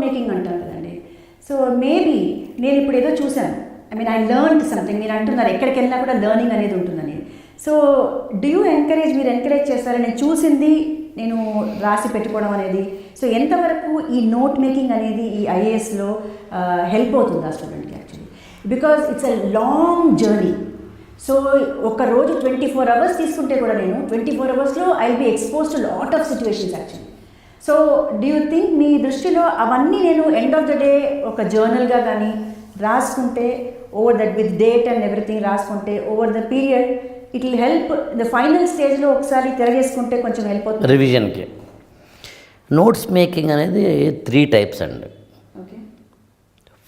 Making అంటారు కదండి. So maybe నేను ఇప్పుడు ఏదో చూశాను, ఐ లెర్న్ సంథింగ్. మీరు అంటున్నారు ఎక్కడికి వెళ్ళినా కూడా లెర్నింగ్ అనేది ఉంటుందని. సో మీరు ఎంకరేజ్ చేస్తారా? నేను చూసింది నేను రాసి పెట్టుకోవడం అనేది. సో ఎంతవరకు ఈ నోట్ మేకింగ్ అనేది ఈ ఐఏఎస్లో హెల్ప్ అవుతుంది ఆ స్టూడెంట్కి actually? Because it's a long journey. So ఒక రోజు 24 hours తీసుకుంటే కూడా నేను 24 hours I will be expose to lot of situations actually. So do you think మీ దృష్టిలో అవన్నీ నేను ఎండ్ ఆఫ్ ద డే ఒక జర్నల్గా కానీ రాసుకుంటే, over that with date and everything రాసుకుంటే over the period it will help the final స్టేజ్లో ఒకసారి తిరగేసుకుంటే కొంచెం హెల్ప్ అవుతుంది రివిజన్కి? నోట్స్ మేకింగ్ అనేది 3 types అండి. ఓకే.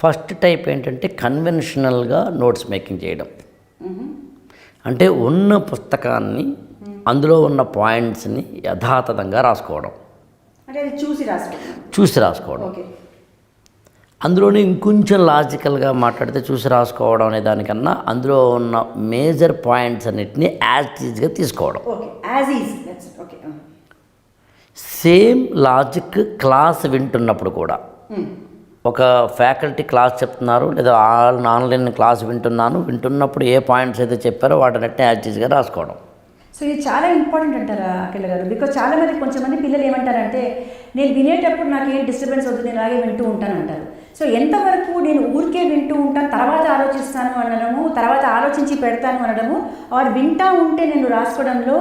ఫస్ట్ టైప్ ఏంటంటే కన్వెన్షనల్గా నోట్స్ మేకింగ్ చేయడం. అంటే ఉన్న పుస్తకాన్ని అందులో ఉన్న పాయింట్స్ని యథాతథంగా రాసుకోవడం, అంటే అది చూసి రాసుకోవడం. ఓకే. అందులోనే ఇంకొంచెం లాజికల్గా మాట్లాడితే చూసి రాసుకోవడం అనే దానికన్నా అందులో ఉన్న మేజర్ పాయింట్స్ అన్నిటిని యాజ్ ఈజ్గా తీసుకోవడం. ఓకే. సేమ్ లాజిక్ క్లాస్ వింటున్నప్పుడు కూడా, ఒక ఫ్యాకల్టీ క్లాస్ చెప్తున్నారు లేదా ఆన్లైన్ క్లాస్ వింటున్నప్పుడు ఏ పాయింట్స్ అయితే చెప్పారో వాటినట్టే యాజ్ ఈజ్గా రాసుకోవడం. సో ఇది చాలా ఇంపార్టెంట్ అంటారా అఖిల గారు? బికాజ్ చాలామంది కొంచెంమంది పిల్లలు ఏమంటారంటే నేను వినేటప్పుడు నాకు ఏం డిస్టర్బెన్స్ వద్దు, నేను అలాగే వింటూ ఉంటాను అంటారు. సో ఎంతవరకు నేను ఊరికే వింటూ ఉంటాను, తర్వాత ఆలోచిస్తాను అనడము, తర్వాత ఆలోచించి పెడతాను అనడము, ఆర్ వింటూ ఉంటే నేను రాసుకోవడంలో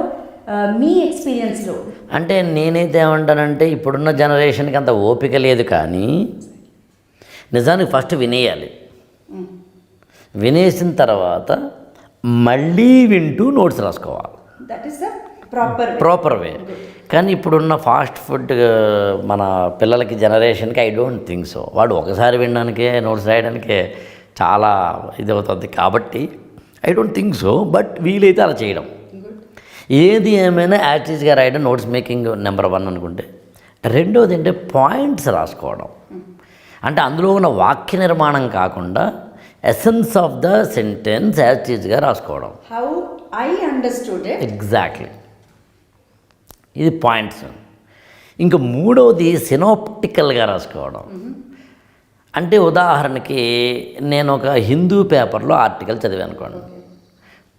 మీ ఎక్స్పీరియన్స్లో? అంటే నేనైతే ఏమంటానంటే ఇప్పుడున్న జనరేషన్కి అంత ఓపిక లేదు, కానీ నిజానికి ఫస్ట్ వినేయాలి. వినేసిన తర్వాత మళ్ళీ వింటూ నోట్స్ రాసుకోవాలి. That is the proper way. కానీ ఇప్పుడున్న ఫాస్ట్ ఫుడ్ మన పిల్లలకి జనరేషన్కి ఐ డోంట్ థింక్ సో. వాడు ఒకసారి వినడానికే నోట్స్ రాయడానికే చాలా ఇది అవుతుంది. కాబట్టి I don't think so. But వీలైతే అలా చేయడం, ఏది ఏమైనా యాక్టివ్గా రాయడం నోట్స్ మేకింగ్ నెంబర్ 1 అనుకుంటే. రెండోది అంటే పాయింట్స్ రాసుకోవడం. అంటే అందులో ఉన్న వాక్య నిర్మాణం కాకుండా ఎసెన్స్ ఆఫ్ ద సెంటెన్స్ యాక్టివ్గా రాసుకోవడం. How I understood it. Exactly, ఇది పాయింట్స్. ఇంకా మూడవది సినోప్టికల్గా రాసుకోవడం. అంటే ఉదాహరణకి నేను ఒక హిందూ పేపర్లో ఆర్టికల్ చదివాను అనుకోండి,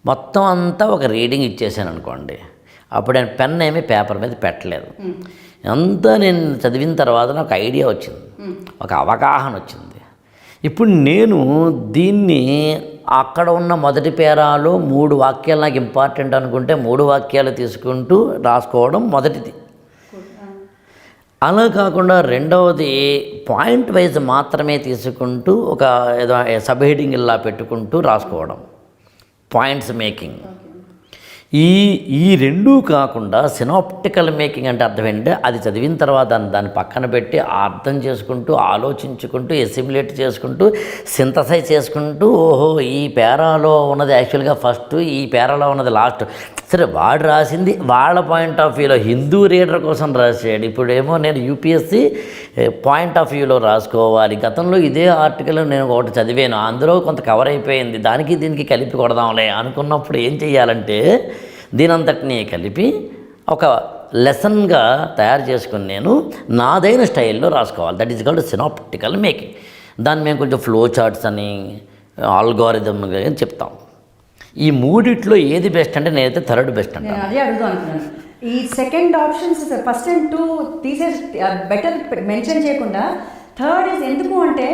మొత్తం అంతా ఒక రీడింగ్ ఇచ్చేసాను అనుకోండి, అప్పుడు నేను పెన్ ఏమీ పేపర్ మీద పెట్టలేదు. అంతా నేను చదివిన తర్వాత నాకు ఐడియా వచ్చింది, ఒక అవగాహన వచ్చింది. ఇప్పుడు నేను దీన్ని అక్కడ ఉన్న మొదటి పేరాలో 3 వాక్యాలు నాకు ఇంపార్టెంట్ అనుకుంటే 3 వాక్యాలు తీసుకుంటూ రాసుకోవడం మొదటిది. అలా కాకుండా రెండవది పాయింట్ వైజ్ మాత్రమే తీసుకుంటూ ఒక ఏదో సబ్ హెడింగ్ ఇలా పెట్టుకుంటూ రాసుకోవడం, పాయింట్స్ మేకింగ్. ఈ రెండూ కాకుండా సినాప్టికల్ మేకింగ్ అంటే అర్థం ఏంటంటే అది చదివిన తర్వాత దాన్ని పక్కన పెట్టి అర్థం చేసుకుంటూ, ఆలోచించుకుంటూ, ఎసిమ్యులేట్ చేసుకుంటూ, సింథసైజ్ చేసుకుంటూ, ఓహో ఈ పేరాలో ఉన్నది యాక్చువల్గా ఫస్ట్, ఈ పేరాలో ఉన్నది లాస్ట్. సరే, వాడు రాసింది వాళ్ళ పాయింట్ ఆఫ్ వ్యూలో హిందూ రీడర్ కోసం రాసాడు. ఇప్పుడేమో నేను యూపీఎస్సీ పాయింట్ ఆఫ్ వ్యూలో రాసుకోవాలి. గతంలో ఇదే ఆర్టికల్ నేను ఒకటి చదివాను, అందులో కొంత కవర్ అయిపోయింది, దానికి దీనికి కలిపి కొడదాంలే అనుకున్నప్పుడు ఏం చెయ్యాలంటే దీనంతటినీ కలిపి ఒక లెసన్గా తయారు చేసుకుని నేను నాదైన స్టైల్లో రాసుకోవాలి. That is called synoptical making. దాన్ని మేము కొంచెం ఫ్లో చార్ట్స్ అని, ఆల్గారిథమ్ అని చెప్తాం. ఈ మూడిట్లో ఏది బెస్ట్ అంటే నేనైతే థర్డ్ బెస్ట్ అంటే అదే అడుగుదాం అనుకున్నాను. ఈ సెకండ్ ఆప్షన్స్ ఫస్ట్ అండ్ 2 తీసేసి బెటర్ మెన్షన్ చేయకుండా థర్డ్ ఇస్ ఎందుకు అంటే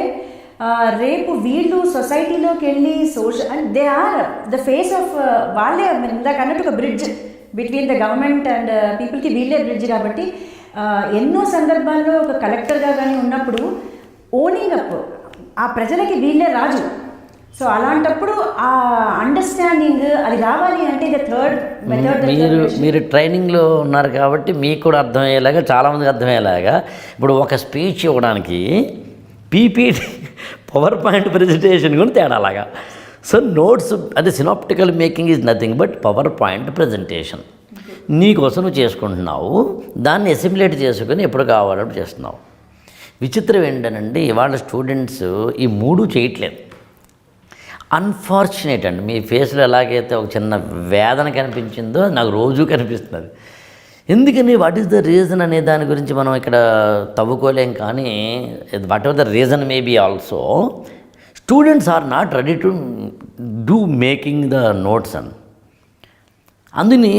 రేపు వీళ్ళు సొసైటీలోకి వెళ్ళి social and they are the face of వాళ్ళే ఇందాక అన్నట్టు ఒక bridge between the government and పీపుల్కి వీళ్ళే బ్రిడ్జ్. కాబట్టి ఎన్నో సందర్భాల్లో ఒక కలెక్టర్గా కానీ ఉన్నప్పుడు ఓనింగ్ అప్ ఆ ప్రజలకి వీళ్ళే రాజు. సో అలాంటప్పుడు ఆ అండర్స్టాండింగ్ అది రావాలి అంటే ద థర్డ్ మెథడ్. మీరు ట్రైనింగ్లో ఉన్నారు కాబట్టి మీకు కూడా అర్థమయ్యేలాగా, చాలామందికి అర్థమయ్యేలాగా, ఇప్పుడు ఒక స్పీచ్ ఇవ్వడానికి పీపీటీ పవర్ పాయింట్ ప్రజెంటేషన్ కూడా తేడాలాగా. సో నోట్స్ అదే synoptical making is nothing but power point presentation. నీకోసం నువ్వు చేసుకుంటున్నావు, దాన్ని అసిమిలేట్ చేసుకుని ఎప్పుడు కావాలప్పుడు చేస్తున్నావు. విచిత్రం ఏంటనండి, ఇవాళ స్టూడెంట్స్ ఈ 3 చేయట్లేదు. అన్ఫార్చునేట్ అండి. మీ ఫేస్లో ఎలాగైతే ఒక చిన్న వేదన కనిపించిందో నాకు రోజూ కనిపిస్తుంది. ఎందుకని వాట్ ఈస్ ద రీజన్ అనే దాని గురించి మనం ఇక్కడ తవ్వుకోలేం, కానీ whatever the reason may be also students are not ready to do making the notes అని. అందుని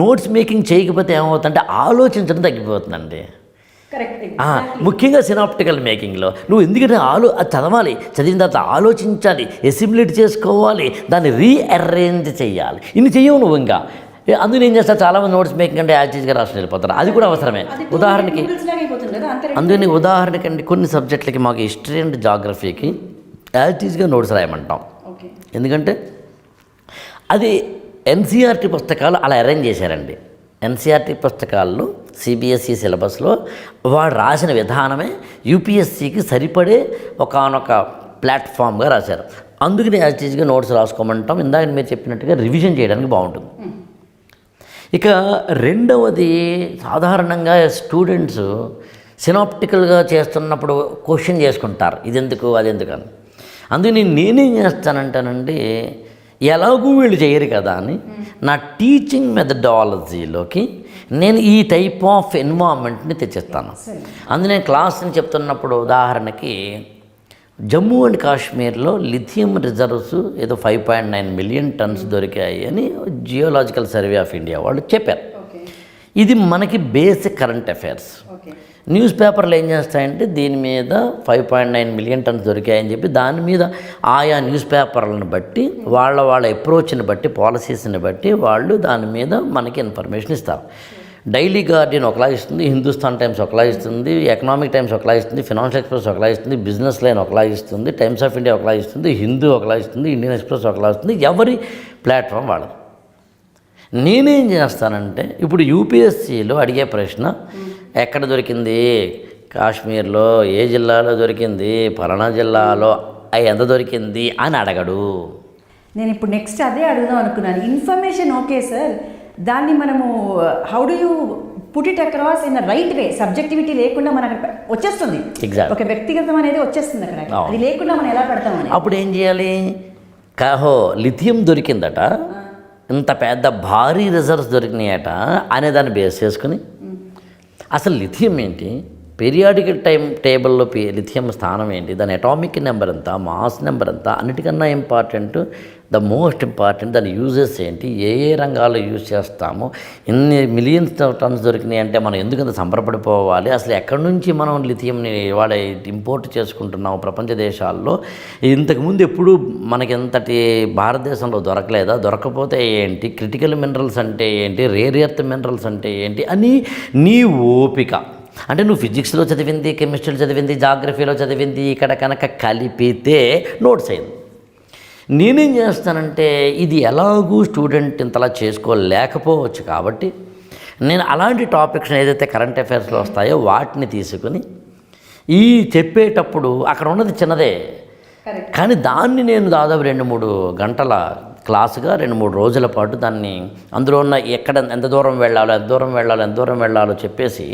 నోట్స్ మేకింగ్ చేయకపోతే ఏమవుతుందంటే ఆలోచించడం తగ్గిపోతుందండి. ముఖ్యంగా సినాప్టికల్ మేకింగ్లో నువ్వు ఎందుకంటే అది చదవాలి, చదివిన తర్వాత ఆలోచించాలి, ఎసిమ్యులేట్ చేసుకోవాలి, దాన్ని రీఅరేంజ్ చేయాలి. ఇన్ని చెయ్యవు నువ్వు. ఇంకా అందులో ఏం చేస్తారు, చాలామంది నోట్స్ మేకింగ్ అంటే యాక్టివ్గా రాసి వెళ్ళిపోతారు. అది కూడా అవసరమే. ఉదాహరణకి ఉదాహరణకండి కొన్ని సబ్జెక్టులకి మాకు హిస్టరీ అండ్ జాగ్రఫీకి యాక్టివ్గా నోట్స్ రాయమంటాం. ఎందుకంటే అది ఎన్సీఆర్టీ పుస్తకాలు అలా అరేంజ్ చేశారండి. ఎన్సీఆర్టీ పుస్తకాల్లో సిబిఎస్ఈ సిలబస్లో వాడు రాసిన విధానమే యూపీఎస్సీకి సరిపడే ఒకానొక ప్లాట్ఫామ్గా రాశారు. అందుకని యాక్టివ్గా నోట్స్ రాసుకోమంటాం. ఇందాక మీరు చెప్పినట్టుగా రివిజన్ చేయడానికి బాగుంటుంది. ఇక రెండవది, సాధారణంగా స్టూడెంట్స్ సినాప్టికల్గా చేస్తున్నప్పుడు క్వశ్చన్ చేసుకుంటారు, ఇదెందుకు అదెందుకు అని. అందుకని నేనేం చేస్తానంటానండి, ఎలాగూ వీళ్ళు చేయరు కదా అని నా టీచింగ్ మెథడాలజీలోకి నేను ఈ టైప్ ఆఫ్ ఎన్వైరన్మెంట్ని తెచ్చిస్తాను. అందులో నేను క్లాస్ని చెప్తున్నప్పుడు ఉదాహరణకి జమ్మూ అండ్ కాశ్మీర్లో లిథియం రిజర్వ్స్ ఏదో 5.9 మిలియన్ టన్స్ దొరికాయి అని జియోలాజికల్ సర్వే ఆఫ్ ఇండియా వాళ్ళు చెప్పారు. ఇది మనకి బేసిక్ కరెంట్ అఫైర్స్. న్యూస్ పేపర్లు ఏం చేస్తాయంటే దీని మీద 5.9 మిలియన్ టన్స్ దొరికాయని చెప్పి దాని మీద ఆయా న్యూస్ పేపర్లను బట్టి వాళ్ళ అప్రోచ్ని బట్టి పాలసీస్ని బట్టి వాళ్ళు దాని మీద మనకి ఇన్ఫర్మేషన్ ఇస్తారు. డైలీ గార్డియన్ ఒకలా ఇస్తుంది, హిందుస్థాన్ టైమ్స్ ఒకలా ఇస్తుంది, ఎకనామిక్ టైమ్స్ ఒకలా ఇస్తుంది, ఫినాన్షియల్ ఎక్స్ప్రెస్ ఒకలా ఇస్తుంది, బిజినెస్ లైన్ ఒకలా ఇస్తుంది, టైమ్స్ ఆఫ్ ఇండియా ఒకలా ఇస్తుంది, హిందూ ఒకలా ఇస్తుంది, ఇండియన్ ఎక్స్ప్రెస్ ఒకలా ఇస్తుంది. ఎవరి ప్లాట్ఫామ్ వాళ్ళది. నేనేం చేస్తానంటే ఇప్పుడు యూపీఎస్సీలో అడిగే ప్రశ్న ఎక్కడ దొరికింది, కాశ్మీర్లో ఏ జిల్లాలో దొరికింది, ఫలానా జిల్లాలో ఎంత దొరికింది అని అడగడు. నేను ఇప్పుడు నెక్స్ట్ అదే అడుగుదాం అనుకున్నాను. ఇన్ఫర్మేషన్ ఓకే సార్, దాన్ని మనము how do you put it across in right way, subjectivity లేకుండా మనకు వచ్చేస్తుంది. ఒక వ్యక్తిగతం అనేది వచ్చేస్తుంది అక్కడ. అది లేకుండా మనం ఎలా పెడతామని అప్పుడు ఏం చేయాలి, కాహో లిథియం దొరికిందట, ఇంత పెద్ద భారీ రిజర్వ్స్ దొరికినాయట అనే దాన్ని బేస్ చేసుకుని అసలు లిథియం ఏంటి, పీరియాడికల్ టేబుల్లో లిథియం స్థానం ఏంటి, దాని అటామిక్ నెంబర్ ఎంత, మాస్ నెంబర్ ఎంత, అన్నిటికన్నా ఇంపార్టెంట్ ద మోస్ట్ ఇంపార్టెంట్ దాని యూజెస్ ఏంటి, ఏ రంగాల్లో యూజ్ చేస్తాము, ఇన్ని మిలియన్స్ టన్స్ దొరికినాయి అంటే మనం ఎందుకంత సంబరపడిపోవాలి, అసలు ఎక్కడి నుంచి మనం లిథియంని ఇవాళ ఇంపోర్ట్ చేసుకుంటున్నాము ప్రపంచ దేశాల్లో, ఇంతకుముందు ఎప్పుడు మనకి ఎంతటి భారతదేశంలో దొరకలేదా, దొరకపోతే ఏంటి, క్రిటికల్ మినరల్స్ అంటే ఏంటి, రేర్ ఎర్త్ మినరల్స్ అంటే ఏంటి అని నీ ఓపిక. అంటే నువ్వు ఫిజిక్స్లో చదివింది, కెమిస్ట్రీలో చదివింది, జాగ్రఫీలో చదివింది ఇక్కడ కనుక కలిపితే నోట్స్ అయింది. నేనేం చేస్తానంటే ఇది ఎలాగూ స్టూడెంట్ ఇంతలా చేసుకోలేకపోవచ్చు కాబట్టి నేను అలాంటి టాపిక్స్ ఏదైతే కరెంట్ అఫైర్స్లో వస్తాయో వాటిని తీసుకుని ఈ చెప్పేటప్పుడు అక్కడ ఉన్నది చిన్నదే, కానీ దాన్ని నేను దాదాపు 2-3 గంటల క్లాసుగా 2-3 రోజుల పాటు దాన్ని అందులో ఉన్న ఎంత దూరం వెళ్ళాలో చెప్పేసి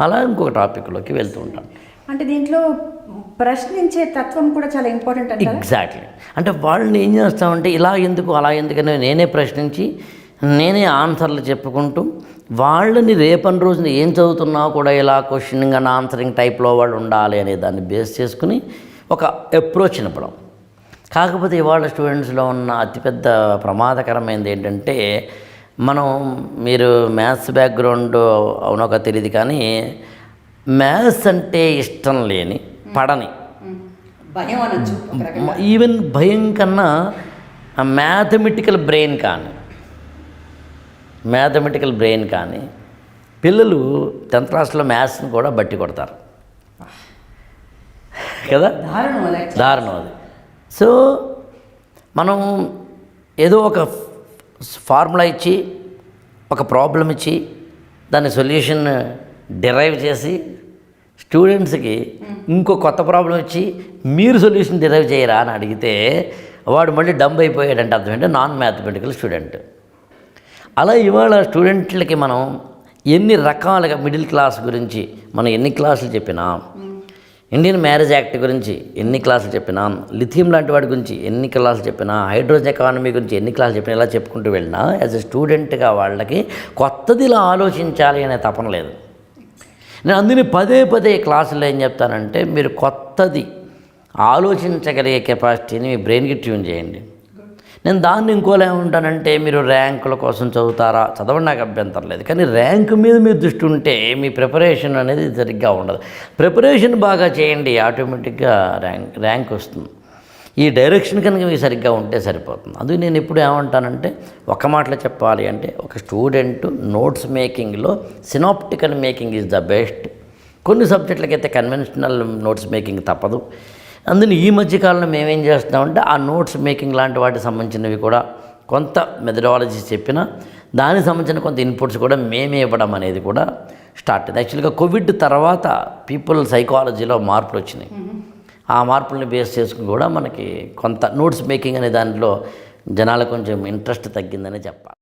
అలా ఇంకొక టాపిక్లోకి వెళ్తూ ఉంటాను. అంటే దీంట్లో ప్రశ్నించే తత్వం కూడా చాలా ఇంపార్టెంట్ అంటే ఎగ్జాక్ట్లీ. అంటే వాళ్ళని ఏం చేస్తామంటే ఇలా ఎందుకు అలా ఎందుకని నేనే ప్రశ్నించి నేనే ఆన్సర్లు చెప్పుకుంటూ వాళ్ళని రేపటి రోజున ఏం చదువుతున్నావు కూడా ఇలా క్వశ్చనింగ్ అండ్ ఆన్సరింగ్ టైప్లో వాళ్ళు ఉండాలి అనే దాన్ని బేస్ చేసుకుని ఒక అప్రోచ్ ఇవ్వడం. కాకపోతే ఇవాళ స్టూడెంట్స్లో ఉన్న అతిపెద్ద ప్రమాదకరమైనది ఏంటంటే మీరు మ్యాథ్స్ బ్యాక్గ్రౌండ్ అవునో తెలియదు కానీ మ్యాథ్స్ అంటే ఇష్టం లేని పడని భయం అనొచ్చు, ఈవెన్ భయం కన్నా మ్యాథమెటికల్ బ్రెయిన్ కానీ పిల్లలు 10th క్లాస్లో మ్యాథ్స్ని కూడా బట్టి కొడతారు కదా, దారుణం అది. సో మనం ఏదో ఒక ఫార్ములా ఇచ్చి ఒక ప్రాబ్లం ఇచ్చి దాని సొల్యూషన్ డిరైవ్ చేసి స్టూడెంట్స్కి ఇంకో కొత్త ప్రాబ్లం ఇచ్చి మీరు సొల్యూషన్ డిరైవ్ చేయరా అని అడిగితే వాడు మళ్ళీ డంబ్ అయిపోయాడంటే అర్థం ఏంటంటే నాన్ మ్యాథమెటికల్ స్టూడెంట్. అలా ఇవాళ స్టూడెంట్లకి మనం ఎన్ని రకాలుగా మిడిల్ క్లాస్ గురించి మనం ఎన్ని క్లాసులు చెప్పినా ఇండియన్ మ్యారేజ్ యాక్ట్ గురించి ఎన్ని క్లాసులు చెప్పినా, లిథియం లాంటి వాటి గురించి ఎన్ని క్లాసులు చెప్పినా, హైడ్రోజన్ ఎకానమీ గురించి ఎన్ని క్లాసులు చెప్పినా, ఇలా చెప్పుకుంటూ వెళ్ళినా యాజ్ ఎ స్టూడెంట్గా వాళ్ళకి కొత్తది ఇలా ఆలోచించాలి అనే తపన లేదు. నేను అందుకని పదే క్లాసుల్లో ఏం చెప్తానంటే, మీరు కొత్తది ఆలోచించగలిగే కెపాసిటీని మీ బ్రెయిన్కి ట్యూన్ చేయండి. నేను దాన్ని ఇంకోలా ఏమంటానంటే, మీరు ర్యాంకుల కోసం చదువుతారా, చదవండి, నాకు అభ్యంతరం లేదు. కానీ ర్యాంకు మీద మీరు దృష్టి ఉంటే మీ ప్రిపరేషన్ అనేది సరిగ్గా ఉండదు. ప్రిపరేషన్ బాగా చేయండి, ఆటోమేటిక్గా ర్యాంక్ వస్తుంది. ఈ డైరెక్షన్ కనుక మీకు సరిగ్గా ఉంటే సరిపోతుంది. అందుకు నేను ఇప్పుడు ఏమంటానంటే, ఒక మాటలో చెప్పాలి అంటే, ఒక స్టూడెంట్ నోట్స్ మేకింగ్లో synoptical making is the best. కొన్ని సబ్జెక్టులకైతే కన్వెన్షనల్ నోట్స్ మేకింగ్ తప్పదు. అందుకని ఈ మధ్యకాలంలో మేమేం చేస్తున్నామంటే, ఆ నోట్స్ మేకింగ్ లాంటి వాటికి సంబంధించినవి కూడా కొంత మెథడాలజీ చెప్పినా దానికి సంబంధించిన కొంత ఇన్పుట్స్ కూడా మేమే ఇవ్వడం అనేది కూడా స్టార్ట్ అయింది. యాక్చువల్గా కోవిడ్ తర్వాత పీపుల్ సైకాలజీలో మార్పులు వచ్చినాయి. ఆ మార్పుల్ని బేస్ చేసుకుని కూడా మనకి కొంత నోట్స్ మేకింగ్ అనే దాంట్లో జనాలకు కొంచెం ఇంట్రెస్ట్ తగ్గిందని చెప్పాలి.